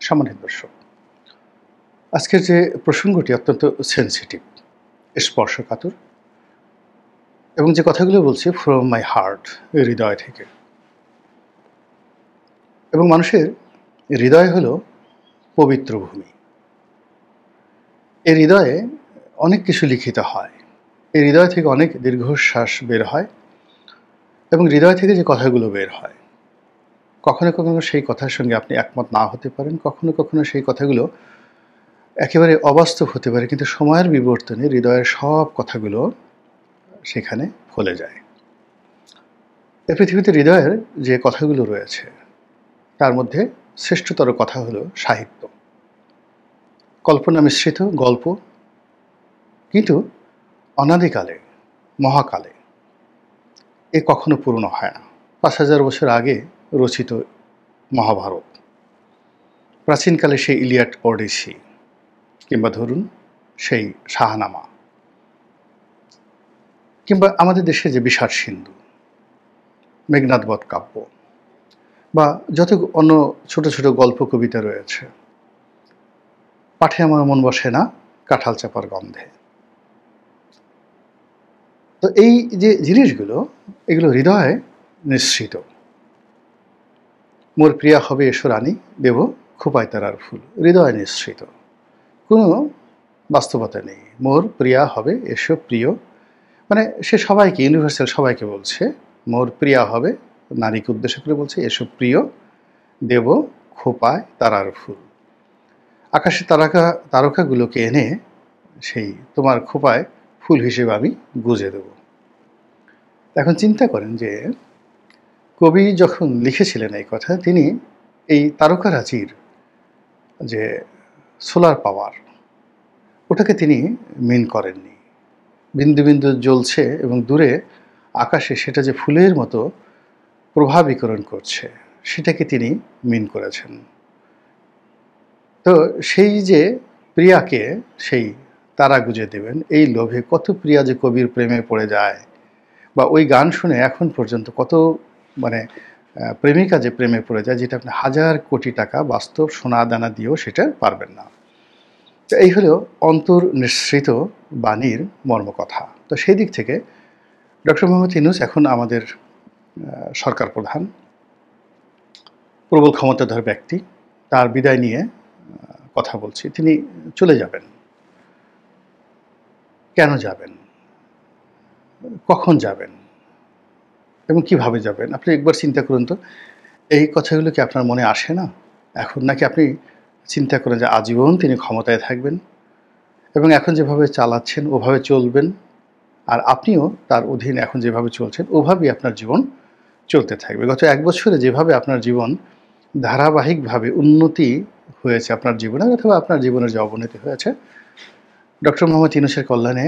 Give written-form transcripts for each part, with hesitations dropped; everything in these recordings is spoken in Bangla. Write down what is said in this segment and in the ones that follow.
সম্মানিত দর্শক, আজকের যে প্রসঙ্গটি অত্যন্ত সেনসিটিভ, স্পর্শকাতর এবং যে কথাগুলো বলছি ফ্রম মাই হার্ট, হৃদয় থেকে। এবং মানুষের হৃদয় হলো পবিত্র ভূমি। এই হৃদয়ে অনেক কিছু লিখিত হয়। এই হৃদয় থেকে অনেক দীর্ঘশ্বাস বের হয় এবং হৃদয় থেকে যে কথাগুলো বের হয়, কখনো কখনো সেই কথার সঙ্গে আপনি একমত না হতে পারেন, কখনো কখনো সেই কথাগুলো একেবারে অবাস্তব হতে পারে, কিন্তু সময়ের বিবর্তনে হৃদয়ের সব কথাগুলো সেখানে ফলে যায়। এই পৃথিবীতে হৃদয়ের যে কথাগুলো রয়েছে তার মধ্যে শ্রেষ্ঠতর কথা হলো সাহিত্য, কল্পনা মিশ্রিত গল্প, কিন্তু অনাদিকালে, মহাকালে এ কখনো পুরনো হয় না। ৫,০০০ বছর আগে রচিত মহাভারত, প্রাচীনকালে সেই ইলিয়াড ওডিসি, কিংবা ধরুন সেই শাহনামা, কিংবা আমাদের দেশে যে বিষাদ সিন্ধু, মেঘনাদ বধ কাব্য, বা যত অন্য ছোট ছোট গল্প কবিতা রয়েছে, পাঠে আমার মন বসে না কাঁঠাল চাপার গন্ধে। তো এই যে জিনিসগুলো, এগুলো হৃদয়ে নিঃসৃত। মোর প্রিয়া হবে এসো রানী, দেব খোপায় তারার ফুল, হৃদয় নিঃসৃত, কোনো বাস্তবতা নেই। মোর প্রিয়া হবে এসো প্রিয়, মানে সে সবাইকে, ইউনিভার্সাল সবাইকে বলছে মোর প্রিয়া হবে, নারীকে উদ্দেশ্য করে বলছে এসো প্রিয়, দেব খোপায় তারার ফুল। আকাশে তারকাগুলোকে এনে সেই তোমার খোপায় ফুল হিসেবে আমি গুজে দেব। এখন চিন্তা করেন যে কবি যখন লিখেছিলেন এই কথা, তিনি এই তারকারাজির যে সোলার পাওয়ার, ওটাকে তিনি মিন করেননি। বিন্দু বিন্দু জ্বলছে এবং দূরে আকাশে সেটা যে ফুলের মতো প্রভাব বিকরণ করছে, সেটাকে তিনি মিন করেছেন। তো সেই যে প্রিয়াকে সেই তারা গুজে দেবেন, এই লোভে কত প্রিয়া যে কবির প্রেমে পড়ে যায়, বা ওই গান শুনে এখন পর্যন্ত কত মানে প্রেমিকা যে প্রেমে পড়ে যায়, যেটা আপনি হাজার কোটি টাকা বাস্তব সোনা দানা দিয়েও সেটা পারবেন না। তো এই হলো অন্তর নিঃসৃত বাণীর মর্মকথা। তো সেই দিক থেকে ডক্টর মোহাম্মদ ইউনূস এখন আমাদের সরকার প্রধান, প্রবল ক্ষমতাধর ব্যক্তি। তার বিদায় নিয়ে কথা বলছি। তিনি চলে যাবেন। কেন যাবেন, কখন যাবেন এবং কিভাবে যাবেন, আপনি একবার চিন্তা করুন তো। এই কথাগুলো কি আপনার মনে আসে না এখন? নাকি আপনি চিন্তা করেন যে আজীবন তিনি ক্ষমতায় থাকবেন এবং এখন যেভাবে চালাচ্ছেন ওভাবে চলবেন, আর আপনিও তার অধীনে এখন যেভাবে চলছেন ওভাবেই আপনার জীবন চলতে থাকবে? গত ১ বছরে যেভাবে আপনার জীবন ধারাবাহিকভাবে উন্নতি হয়েছে আপনার জীবনে, অথবা আপনার জীবনের যে অবনতি হয়েছে, ডক্টর মোহাম্মদ ইউনূসের কল্যাণে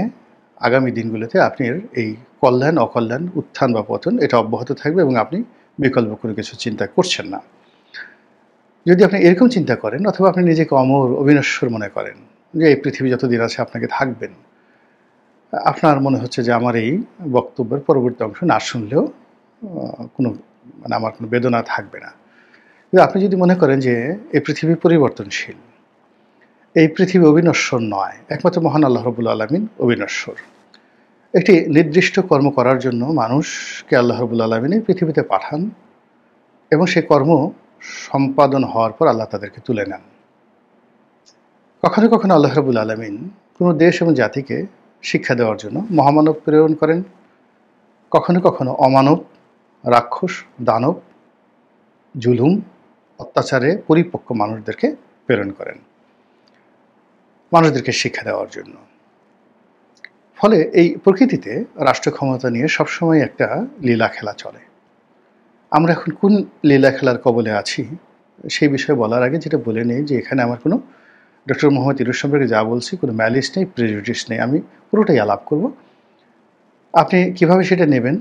আগামী দিনগুলোতে আপনার এই কল্যাণ অকল্যাণ, উত্থান বা পতন, এটা অব্যাহত থাকবে এবং আপনি বিকল্প কোনো কিছু চিন্তা করছেন না। যদি আপনি এরকম চিন্তা করেন, অথবা আপনি নিজেকে অমর, অবিনশ্বর মনে করেন যে এই পৃথিবী যতদিন আছে আপনাকে থাকবেন, আপনার মনে হচ্ছে যে আমার এই বক্তব্যের পরবর্তী অংশ না শুনলেও কোনো মানে আমার কোনো বেদনা থাকবে না। কিন্তু আপনি যদি মনে করেন যে এই পৃথিবী পরিবর্তনশীল, এই পৃথিবী অবিনশ্বর নয়, একমাত্র মহান আল্লাহ রাব্বুল আলামিন অবিনশ্বর। একটি নির্দিষ্ট কর্ম করার জন্য মানুষকে আল্লাহ রাব্বুল আলামিন এই পৃথিবীতে পাঠান এবং সেই কর্ম সম্পাদন হওয়ার পর আল্লাহ তাদেরকে তুলে নেন। কখনো কখনো আল্লাহ রাব্বুল আলামিন কোনো দেশ এবং জাতিকে শিক্ষা দেওয়ার জন্য মহামানব প্রেরণ করেন, কখনো কখনো অমানব, রাক্ষস, দানব, জুলুম, অত্যাচারে পরিপক্ক মানুষদেরকে প্রেরণ করেন মানুষদেরকে শিক্ষা দেওয়ার জন্য। ফলে এই প্রকৃতিতে রাষ্ট্র ক্ষমতা নিয়ে সবসময় একটা লীলা খেলা চলে। আমরা এখন কোন লীলা খেলার কবলে আছি সেই বিষয়ে বলার আগে যেটা বলে নেই যে এখানে আমার কোনো ডক্টর মোহাম্মদ ইউনূস সম্পর্কে যা বলছি কোনো ম্যালিস নেই, প্রেজুডিস নেই। আমি পুরোটাই আলাপ করব। আপনি কিভাবে সেটা নেবেন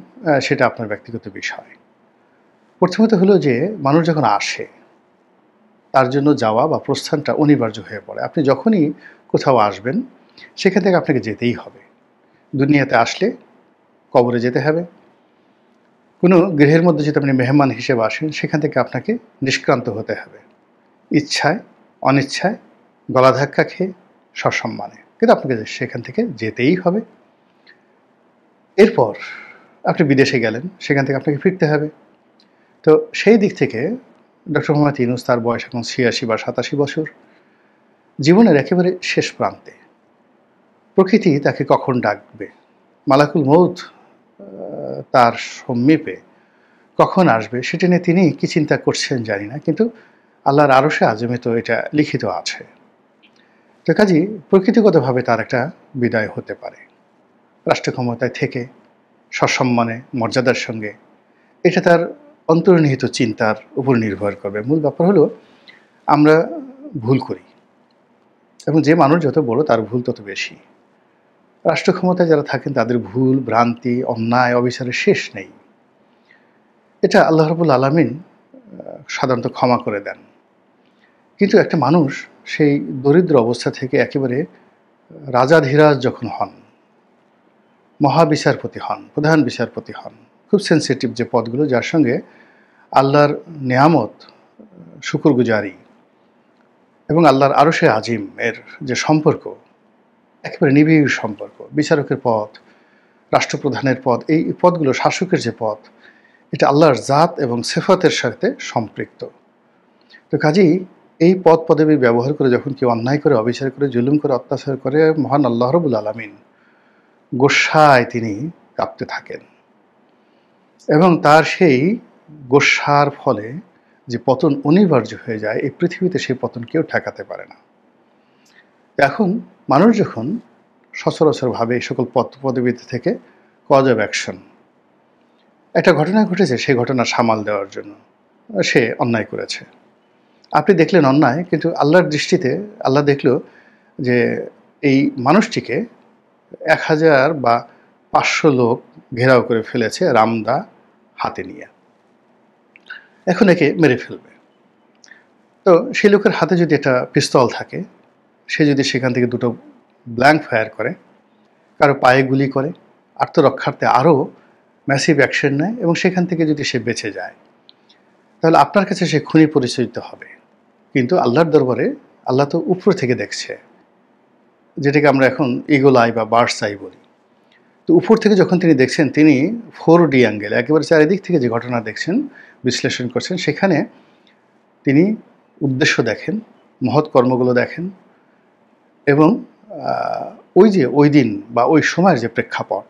সেটা আপনার ব্যক্তিগত বিষয়। প্রথমত হলো যে মানুষ যখন আসে, তার জন্য যাওয়া বা প্রস্থানটা অনিবার্য হয়ে পড়ে। আপনি যখনই কোথাও আসবেন, সেখান থেকে আপনাকে যেতেই হবে। দুনিয়াতে আসলে কবরে যেতে হবে। কোনো গৃহের মধ্যে যদি আপনি মেহমান হিসেবে আসেন, সেখান থেকে আপনাকে নিষ্ক্রান্ত হতে হবে, ইচ্ছায় অনিচ্ছায়, গলা ধাক্কা খেয়ে, সসম্মানে, কিন্তু আপনাকে সেখান থেকে যেতেই হবে। এরপর আপনি বিদেশে গেলেন, সেখান থেকে আপনাকে ফিরতে হবে। তো সেই দিক থেকে ডক্টর মোহাম্মদ ইউনূস, তার বয়স এখন ৮৬ বা ৮৭ বছর, জীবনের একেবারে শেষ প্রান্তে। প্রকৃতি তাকে কখন ডাকবে, মালাকুল মউত তার সমীপে কখন আসবে, সেটা নিয়ে তিনি কি চিন্তা করছেন জানি না, কিন্তু আল্লাহর আরশে আযমে তো এটা লিখিত আছে। তো কাজেই প্রকৃতিগতভাবে তার একটা বিদায় হতে পারে, রাষ্ট্র ক্ষমতায় থেকে সসম্মানে মর্যাদার সঙ্গে। এটা তার অন্তর্নিহিত চিন্তার উপর নির্ভর করবে। মূল ব্যাপার হলো আমরা ভুল করি, এবং যে মানুষ যত বড় তার ভুল তত বেশি। রাষ্ট্র ক্ষমতায় যারা থাকেন তাদের ভুল, ভ্রান্তি, অন্যায়, অবিচারের শেষ নেই। এটা আল্লাহ রাব্বুল আলামিন সাধারণত ক্ষমা করে দেন। কিন্তু একটা মানুষ সেই দরিদ্র অবস্থা থেকে একেবারে রাজাধিরাজ যখন হন, মহাবিচারপতি হন, প্রধান বিচারপতি হন, খুব সেন্সিটিভ যে পদগুলো, যার সঙ্গে আল্লাহর নেয়ামত, শুকরগুজারি এবং আল্লাহর আরশে আজিম এর যে সম্পর্ক, একেবারে নিবিড় সম্পর্ক, বিচারকের পদ, রাষ্ট্রপ্রধানের পদ, এই পদগুলো, শাসকের যে পদ, এটা আল্লাহর জাত এবং সিফাতের সাথে সম্পৃক্ত। তো কাজেই এই পদ পদবি ব্যবহার করে যখন কেউ অন্যায় করে, অবিচার করে, জুলুম করে, অত্যাচার করে, মহান আল্লাহ রাব্বুল আলামিন গোস্বায় তিনি কাঁপতে থাকেন, এবং তার সেই গোস্বার ফলে যে পতন অনিবার্য হয়ে যায়, এই পৃথিবীতে সেই পতন কেউ ঠেকাতে পারে না। এখন মানুষ যখন সচরাচরভাবে এই সকল পদ পদবিতে থেকে কজ অফ অ্যাকশন, একটা ঘটনা ঘটেছে, সেই ঘটনা সামাল দেওয়ার জন্য সে অন্যায় করেছে। আপনি দেখলেন অন্যায়, কিন্তু আল্লাহর দৃষ্টিতে আল্লাহ দেখল যে এই মানুষটিকে ১০০০ বা ৫০০ লোক ঘেরাও করে ফেলেছে রামদা হাতে নিয়ে, এখন একে মেরে ফেলবে। তো সেই লোকের হাতে যদি একটা পিস্তল থাকে, সে যদি সেখান থেকে দুটো ব্ল্যাঙ্ক ফায়ার করে, কারো পায়ে গুলি করে, আত্মরক্ষার্থে আরও ম্যাসিভ অ্যাকশন নেয়, এবং সেখান থেকে যদি সে বেঁচে যায়, তাহলে আপনার কাছে সে খুনি পরিচিত হবে। কিন্তু আল্লাহর দরবারে আল্লাহ তো উপর থেকে দেখছে, যেটাকে আমরা এখন ইগল আই বা বার্ডস আই বলি। তো উপর থেকে যখন তিনি দেখছেন, তিনি 4D অ্যাঙ্গেল, একেবারে চারিদিক থেকে যে ঘটনা দেখছেন, বিশ্লেষণ করছেন, সেখানে তিনি উদ্দেশ্য দেখেন, মহৎ কর্মগুলো দেখেন, এবং ওই যে ওই দিন বা ওই সময়ের যে প্রেক্ষাপট,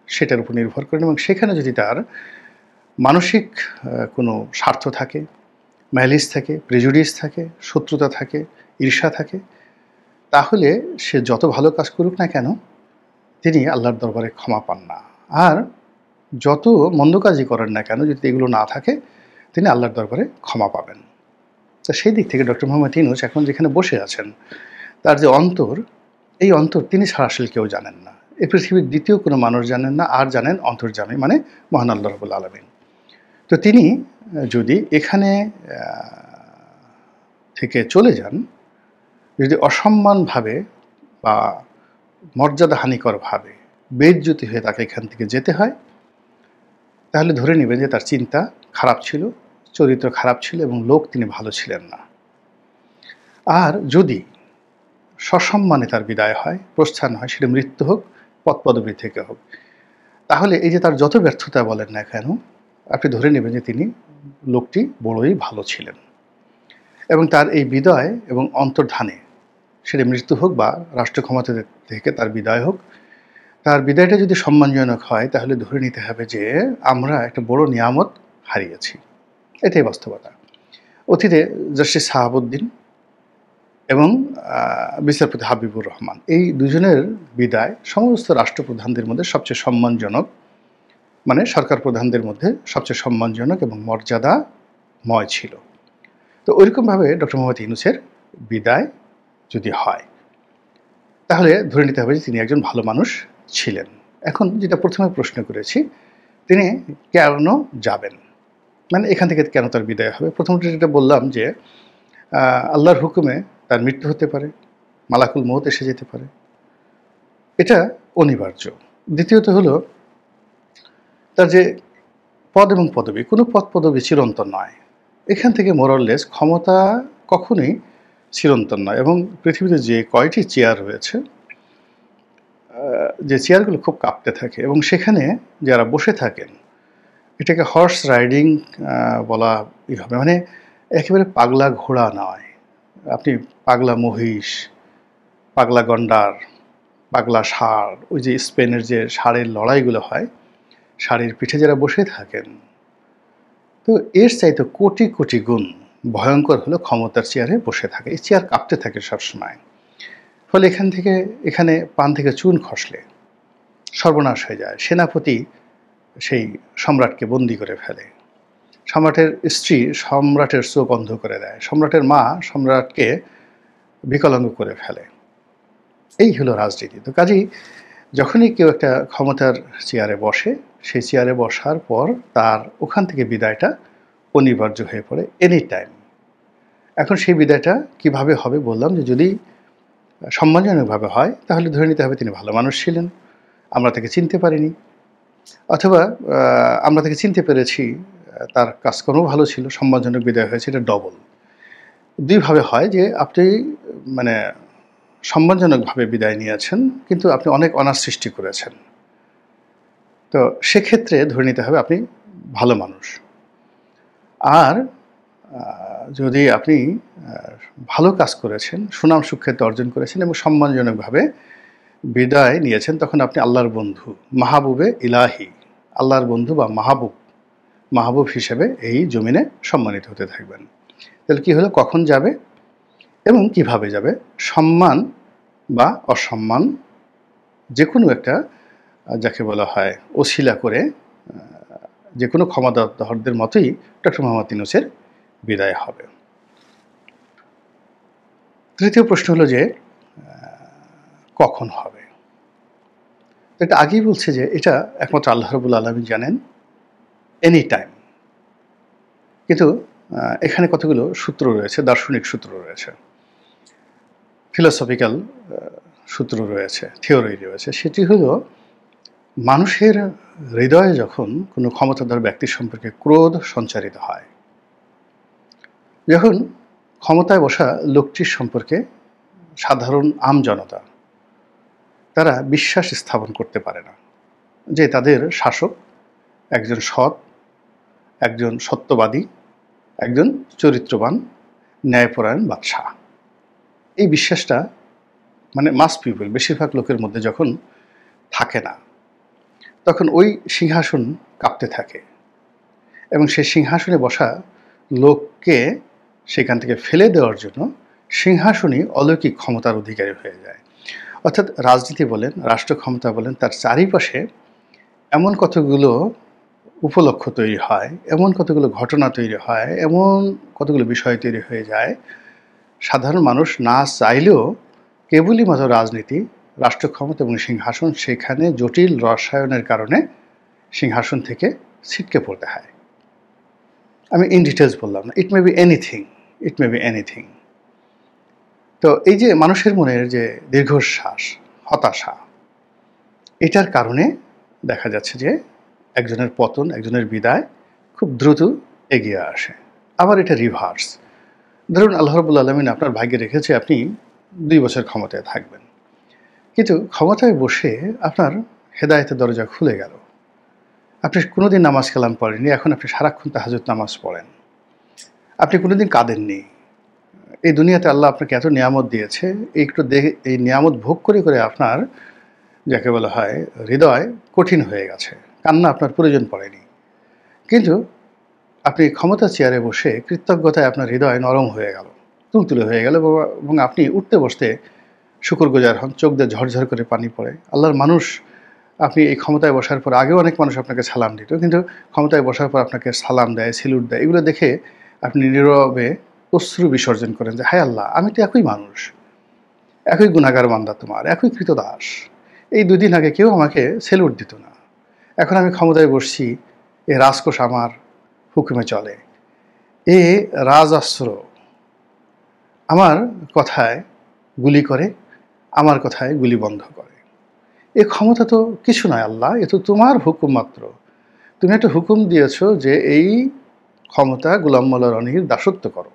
সেটার উপর নির্ভর করেন। এবং সেখানে যদি তার মানসিক কোনো স্বার্থ থাকে, ম্যালিস থাকে, প্রেজুডিস থাকে, শত্রুতা থাকে, ঈর্ষা থাকে, তাহলে সে যত ভালো কাজ করুক না কেন, তিনি আল্লাহর দরবারে ক্ষমা পান না। আর যত মন্দ কাজই করেন না কেন, যদি এগুলো না থাকে, তিনি আল্লাহর দরবারে ক্ষমা পাবেন। তো সেই দিক থেকে ডক্টর মোহাম্মদ ইউনূস এখন যেখানে বসে আছেন, তার যে অন্তর, এই অন্তর তিনি ছাড়া আসলে কেউ জানেন না। এই পৃথিবীর দ্বিতীয় কোনো মানুষ জানেন না, আর জানেন অন্তর্যামী, মানে মহান আল্লাহ রাব্বুল আলামিন। তো তিনি যদি এখানে থেকে চলে যান, যদি অসম্মানভাবে বা মর্যাদাহানিকরভাবে বেইজ্জতি হয়ে তাকে এখান থেকে যেতে হয়, তাহলে ধরে নেবেন যে তার চিন্তা খারাপ ছিল, চরিত্র খারাপ ছিল, এবং লোক তিনি ভালো ছিলেন না। আর যদি সসম্মানে তার বিদায় হয়, প্রস্থান হয়, সেটা মৃত্যু হোক, পদপদবি থেকে হোক, তাহলে এই যে তার যত ব্যর্থতা বলেন না কেন, আপনি ধরে নেবেন যে তিনি লোকটি বড়ই ভালো ছিলেন। এবং তার এই বিদায় এবং অন্তর্ধানে, সেটা মৃত্যু হোক বা রাষ্ট্র ক্ষমতা থেকে তার বিদায় হোক, তার বিদায়টা যদি সম্মানজনক হয়, তাহলে ধরে নিতে হবে যে আমরা একটা বড় নিয়ামত হারিয়েছি। এটাই বাস্তবতা। অতীতে জাস্টিস শাহাবুদ্দিন এবং বিচারপতি হাবিবুর রহমান, এই দুজনের বিদায় সমস্ত রাষ্ট্রপ্রধানদের মধ্যে সবচেয়ে সম্মানজনক, মানে সরকার প্রধানদের মধ্যে সবচেয়ে সম্মানজনক এবং মর্যাদাময় ছিল। তো ওইরকমভাবে ডক্টর মোহাম্মদ ইউনূসের বিদায় যদি হয়, তাহলে ধরে নিতে হবে যে তিনি একজন ভালো মানুষ ছিলেন। এখন যেটা প্রথমে প্রশ্ন করেছি, তিনি কেন যাবেন, মানে এখান থেকে কেন তার বিদায় হবে। প্রথমত যেটা বললাম যে আল্লাহর হুকুমে তার মৃত্যু হতে পারে, মালাকুল মউত এসে যেতে পারে, এটা অনিবার্য। দ্বিতীয়ত হলো তার যে পদ এবং পদবি, কোনো পদ পদবি চিরন্তন নয়। এখান থেকে মোরলেস ক্ষমতা কখনোই চিরন্তন নয়। এবং পৃথিবীতে যে কয়টি চেয়ার রয়েছে, যে চেয়ারগুলো খুব কাঁপতে থাকে এবং সেখানে যারা বসে থাকেন, এটাকে হর্স রাইডিং বলা হবে। মানে একেবারে পাগলা ঘোড়া নয়, আপনি পাগলা মহিষ, পাগলা গন্ডার, পাগলা ষাঁড়, ওই যে স্পেনের যে ষাঁড়ের লড়াইগুলো হয়, ষাঁড়ের পিঠে যারা বসে থাকেন, তো এর চাইতে কোটি কোটি গুণ ভয়ঙ্কর হলো ক্ষমতার চেয়ারে বসে থাকে। এই চেয়ার কাঁপতে থাকে সবসময়। ফলে এখানে পান থেকে চুন খসলে সর্বনাশ হয়ে যায়। সেনাপতি সেই সম্রাটকে বন্দি করে ফেলে, সম্রাটের স্ত্রী সম্রাটের চোখ অন্ধ করে দেয়, সম্রাটের মা সম্রাটকে বিকলাঙ্গ করে ফেলে। এই হলো রাজনীতি। তো কাজেই যখনই কেউ একটা ক্ষমতার চেয়ারে বসে, সেই চেয়ারে বসার পর তার ওখান থেকে বিদায়টা অনিবার্য হয়ে পড়ে এনি টাইম। এখন সেই বিদায়টা কিভাবে হবে বললাম, যে যদি সম্মানজনকভাবে হয় তাহলে ধরে নিতে হবে তিনি ভালো মানুষ ছিলেন, আমরা তাকে চিনতে পারিনি, অথবা আমরা তাকে চিনতে পেরেছি, তার কাজকর্ম ভালো ছিল, সম্মানজনক বিদায় হয়েছে, এটা ডবল। দুইভাবে হয় যে আপনি মানে সম্মানজনকভাবে বিদায় নিয়েছেন, কিন্তু আপনি অনেক অনার সৃষ্টি করেছেন, তো সেক্ষেত্রে ধরে নিতে হবে আপনি ভালো মানুষ। আর যদি আপনি ভালো কাজ করেছেন, সুনাম সুখ্যাতি অর্জন করেছেন এবং সম্মানজনকভাবে বিদায় নিয়েছেন, তখন আপনি আল্লাহর বন্ধু, মাহবুবে ইলাহি, আল্লাহর বন্ধু বা মাহবুব হিসেবে এই জমিনে সম্মানিত হতে থাকবেন। তাহলে কি হলো, কখন যাবে এবং কিভাবে যাবে? সম্মান বা অসম্মান যে কোনো একটা, যাকে বলা হয় ওসিলা করে, যে কোনো ক্ষমতাধরদের মতোই ডক্টর মোহাম্মদ ইউনূসের বিদায় হবে। তৃতীয় প্রশ্ন হলো যে কখন হবে? এটা আগেই বলছে যে এটা একমাত্র আল্লাহ রাব্বুল আলামিন জানেন, এনি টাইম। কিন্তু এখানে কতগুলো সূত্র রয়েছে, দার্শনিক সূত্র রয়েছে, ফিলোসফিক্যাল সূত্র রয়েছে, থিওরি রয়েছে। সেটি হলো, মানুষের হৃদয়ে যখন কোনো ক্ষমতাধর ব্যক্তির সম্পর্কে ক্রোধ সঞ্চারিত হয়, যখন ক্ষমতায় বসা লোকটির সম্পর্কে সাধারণ আমজনতা তারা বিশ্বাস স্থাপন করতে পারে না যে তাদের শাসক একজন সৎ, একজন সত্যবাদী, একজন চরিত্রবান, ন্যায়পরায়ণ বাদশাহ। এই বিশ্বাসটা মানে মাস পিপল, বেশিরভাগ লোকের মধ্যে যখন থাকে না, তখন ওই সিংহাসন কাঁপতে থাকে এবং সেই সিংহাসনে বসা লোককে সেখান থেকে ফেলে দেওয়ার জন্য সিংহাসনই অলৌকিক ক্ষমতার অধিকারী হয়ে যায়। অর্থাৎ রাজনীতি বলেন, রাষ্ট্র ক্ষমতা বলেন, তার চারিপাশে এমন কতগুলো উপলক্ষ তৈরি হয়, এমন কতগুলো ঘটনা তৈরি হয়, এমন কতগুলো বিষয় তৈরি হয়ে যায়, সাধারণ মানুষ না চাইলেও কেবলই মাত্র রাজনীতি, রাষ্ট্র ক্ষমতা এবং সিংহাসন, সেখানে জটিল রসায়নের কারণে সিংহাসন থেকে ছিটকে পড়তে হয়। আমি ইন ডিটেলস বললাম না, ইট মে বি এনিথিং। তো এই যে মানুষের মনের যে দীর্ঘশ্বাস, হতাশা, এটার কারণে দেখা যাচ্ছে যে একজনের পতন, একজনের বিদায় খুব দ্রুত এগিয়ে আসে। আবার এটা রিভার্স। ধরুন আল্লাহ রাব্বুল আলামিন আপনার ভাগ্যে রেখেছে আপনি 2 বছর ক্ষমতায় থাকবেন, কিন্তু ক্ষমতায় বসে আপনার হেদায়েতের দরজা খুলে গেল, আপনি কোনোদিন নামাজ কালাম পড়েননি, এখন আপনি সারাক্ষণ তাহাজ্জুদ নামাজ পড়েন, আপনি কোনোদিন কাঁদেননি। এই দুনিয়াতে আল্লাহ আপনাকে এত নিয়ামত দিয়েছে, এই নিয়ামত ভোগ করে করে আপনার, যাকে বলা হয়, হৃদয় কঠিন হয়ে গেছে, কান্না আপনার প্রয়োজন পড়েনি। কিন্তু আপনি ক্ষমতার চেয়ারে বসে কৃতজ্ঞতায় আপনার হৃদয় নরম হয়ে গেল, তুলতুলে হয়ে গেল, এবং আপনি উঠতে বসতে শুকরগুজার হন, চোখ দিয়ে ঝরঝর করে পানি পড়ে। আল্লাহর মানুষ, আপনি এই ক্ষমতায় বসার পর, আগেও অনেক মানুষ আপনাকে সালাম দিত, কিন্তু ক্ষমতায় বসার পর আপনাকে সালাম দেয়, সেলুট দেয়, এগুলো দেখে আপনি নীরবে অশ্রু বিসর্জন করেন যে হায় আল্লাহ, আমি তো একই মানুষ, একই গুনাহগার বান্দা তোমার, একই কৃতদাস। এই 2 দিন আগে কেউ আমাকে সেলুট দিত না, এখন আমি ক্ষমতায় বসছি, এ রাজকোষ আমার হুকুমে চলে, এ রাজাস্ত্র আমার কথায় গুলি করে, আমার কথায় গুলি বন্ধ করে। এ ক্ষমতা তো কিছু নয় আল্লাহ, এ তো তোমার হুকুম মাত্র। তুমি একটা হুকুম দিয়েছ যে এই ক্ষমতা গোলাম মোল্লা রনির দাসত্ব করো।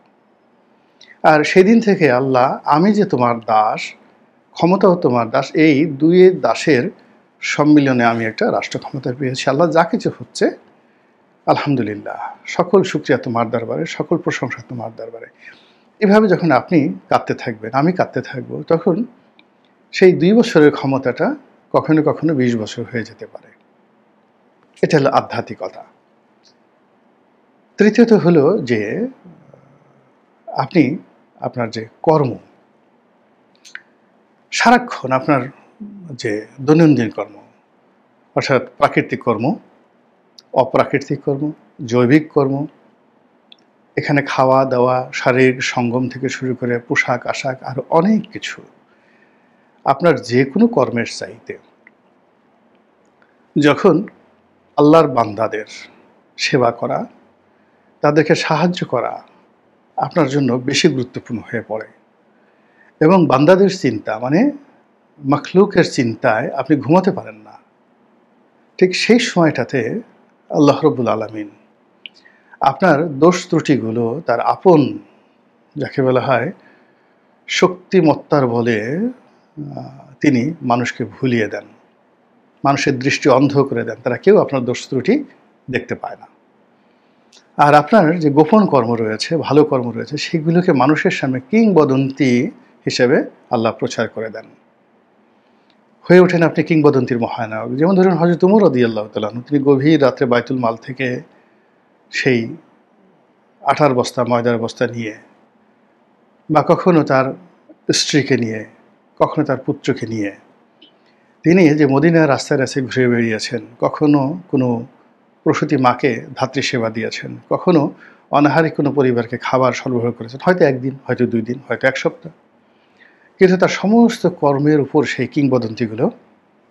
আর সেদিন থেকে আল্লাহ আমি যে তোমার দাস, ক্ষমতাও তোমার দাস, এই দুইয়ের দাসের সম্মিলনে আমি একটা রাষ্ট্র ক্ষমতা পেয়েছি। আল্লাহ যা কিছু হচ্ছে আলহামদুলিল্লাহ, সকল শুকরিয়া তোমার দরবারে, সকল প্রশংসা তোমার দরবারে। এভাবে যখন আপনি কাঁদতে থাকবেন, আমি কাঁদতে থাকবো, তখন সেই 2 বছরের ক্ষমতাটা কখনো কখনো 20 বছর হয়ে যেতে পারে। এটা হলো আধ্যাত্মিকতা। তৃতীয়ত হলো যে আপনি আপনার যে কর্ম, সারাক্ষণ আপনার যে দৈনন্দিন কর্ম, অর্থাৎ প্রাকৃতিক কর্ম, অপ্রাকৃতিক কর্ম, জৈবিক কর্ম, এখানে খাওয়া দাওয়া, শারীরিক সঙ্গম থেকে শুরু করে পোশাক আশাক আরও অনেক কিছু, আপনার যে কোনো কর্মের চাইতে যখন আল্লাহর বান্দাদের সেবা করা, তাদেরকে সাহায্য করা আপনার জন্য বেশি গুরুত্বপূর্ণ হয়ে পড়ে। এবং বান্দাদের চিন্তা মানে মাখলুকের চিন্তায় আপনি ঘুমাতে পারেন না। ঠিক সেই সময়টাতে আল্লাহ রব্বুল আলামিন আপনার দোষ ত্রুটিগুলো তার আপন, যাকে বলা হয় শক্তিমত্তার বলে, তিনি মানুষকে ভুলিয়ে দেন, মানুষের দৃষ্টি অন্ধ করে দেন, তারা কেউ আপনার দোষ ত্রুটি দেখতে পায় না। আর আপনার যে গোপন কর্ম রয়েছে, ভালো কর্ম রয়েছে, সেগুলোকে মানুষের সামনে কিংবদন্তি হিসেবে আল্লাহ প্রচার করে দেন, হয়ে ওঠেন আপনি কিংবদন্তির মহানায়ক। যেমন ধরুন হযরত ওমর রাদিয়াল্লাহু তাআলা আনহু, তিনি গভীর রাত্রে বাইতুল মাল থেকে সেই আটার বস্তা, ময়দার বস্তা নিয়ে, বা কখনো তার স্ত্রীকে নিয়ে, কখনো তার পুত্রকে নিয়ে তিনি যে মদিনার রাস্তায় রাস্তায় ঘুরে বেরিয়েছেন, কখনো কোনো প্রসূতি মাকে ধাত্রী সেবা দিয়েছেন, কখনো অনাহারী কোনো পরিবারকে খাবার সরবরাহ করেছেন, হয়তো একদিন, হয়তো 2 দিন, হয়তো 1 সপ্তাহ। কিন্তু তার সমস্ত কর্মের উপর সেই কিংবদন্তিগুলো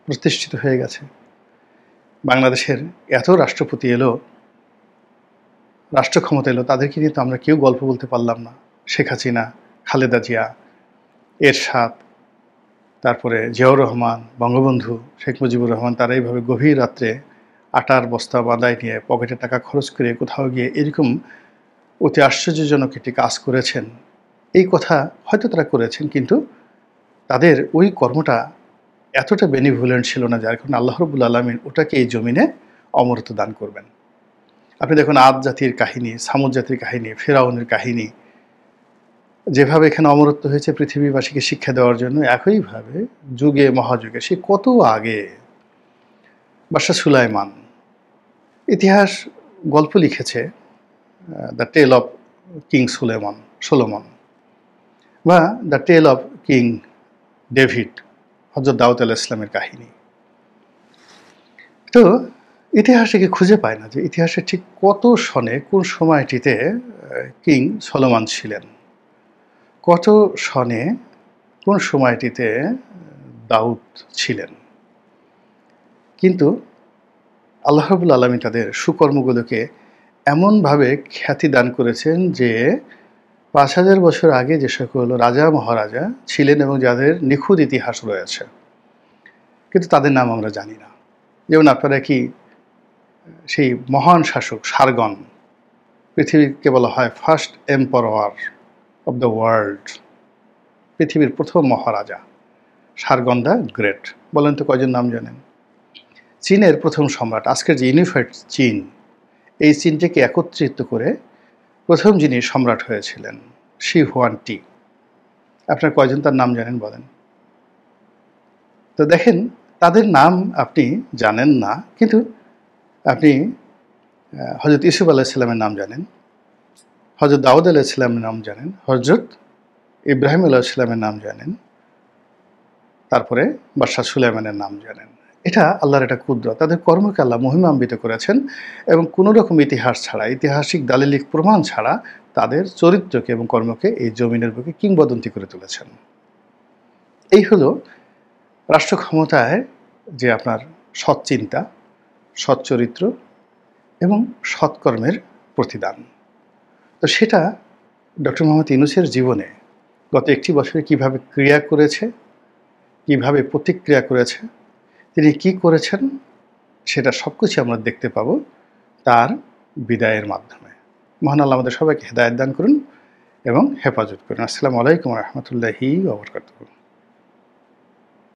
প্রতিষ্ঠিত হয়ে গেছে। বাংলাদেশের এত রাষ্ট্রপতি এলো, রাষ্ট্র ক্ষমতা এলো, তাদেরকে নিয়ে তো আমরা কেউ গল্প বলতে পারলাম না। শেখ হাসিনা, খালেদা জিয়া, এরশাদ, তারপরে জিয়াউর রহমান, বঙ্গবন্ধু শেখ মুজিবুর রহমান, তারা এইভাবে গভীর রাত্রে আটার বস্তা বাঁধায় নিয়ে পকেটে টাকা খরচ করে কোথাও গিয়ে এরকম অতি আশ্চর্যজনক একটি কাজ করেছেন। এই কথা হয়তো তারা করেছেন, কিন্তু তাদের ওই কর্মটা এতটা বেনিভোলেন্ট ছিল না, যার কারণে আল্লাহ রাব্বুল আলামিন ওটাকে এই জমিনে অমরত্ব দান করবেন। আপনি দেখুন আদ জাতির কাহিনী, সামুদ জাতির কাহিনী, ফেরাউনের কাহিনী, যেভাবে এখানে অমরত্ব হয়েছে পৃথিবীবাসীকে শিক্ষা দেওয়ার জন্য, একইভাবে যুগে মহাযুগে, সে কত আগে বাদশাহ সুলাইমান ইতিহাস গল্প লিখেছে, the tale of King Solomon, বা the tale of King David, হযরত দাউদ আলাইহিস সালামের কাহিনী। তো ইতিহাসে কি খুঁজে পায় না যে ইতিহাসে ঠিক কত সনে, কোন সময়টিতে কিং সলোমন ছিলেন, কত সনে কোন সময়টিতে দাউদ ছিলেন। কিন্তু আল্লাহ রাব্বুল আলামিন তাদের সুকর্মগুলোকে এমনভাবে খ্যাতি দান করেছেন যে 5000 বছর আগে যে সকল রাজা মহারাজা ছিলেন এবং যাদের নিখুঁত ইতিহাস রয়েছে, কিন্তু তাদের নাম আমরা জানি না। যেমন আপনারা কি সেই মহান শাসক সারগন, পৃথিবীকে বলা হয় first emperor of the world, পৃথিবীর প্রথম মহারাজা সারগন দ্য গ্রেট, বলেন তো কয়জন নাম জানেন? চীনের প্রথম সম্রাট, আজকের যে ইউনিফাইড চীন, এই চীনটিকে একত্রিত করে প্রথম যিনি সম্রাট হয়েছিলেন শি হুয়ানটি, আপনার কয়জন তার নাম জানেন বলেন তো? দেখেন, তাদের নাম আপনি জানেন না, কিন্তু আপনি হযরত ইউসুফ আলাইহিস সালামের নাম জানেন, হযরত দাউদ আলাইহিস সালামের নাম জানেন, হযরত ইব্রাহিম আলাইহিস সালামের নাম জানেন, তারপরে বাদশাহ সুলাইমানের নাম জানেন। এটা আল্লাহর একটা কুদরত, তাদের কর্মকে আল্লাহ মহিমান্বিত করেছেন এবং কোনো রকম ইতিহাস ছাড়া, ঐতিহাসিক দালিলিক প্রমাণ ছাড়া তাদের চরিত্রকে এবং কর্মকে এই জমিনের বুকে কিংবদন্তি করে তুলেছেন। এই হলো রাষ্ট্র ক্ষমতায় যে আপনার সৎ চিন্তা, সৎ চরিত্র এবং সৎকর্মের প্রতিদান। তো সেটা ডক্টর মোহাম্মদ ইউনূসের জীবনে গত 1টি বছরে কীভাবে ক্রিয়া করেছে, কীভাবে প্রতিক্রিয়া করেছে, তিনি কি করেছেন, সেটা সব কিছু আমরা দেখতে পাবো তার বিদায়ের মাধ্যমে। মহান আল্লাহ আমাদের সবাইকে হেদায়েত দান করুন এবং হেফাজত করুন। আসসালামু আলাইকুম ওয়া রাহমাতুল্লাহি ওয়া বারাকাতুহু।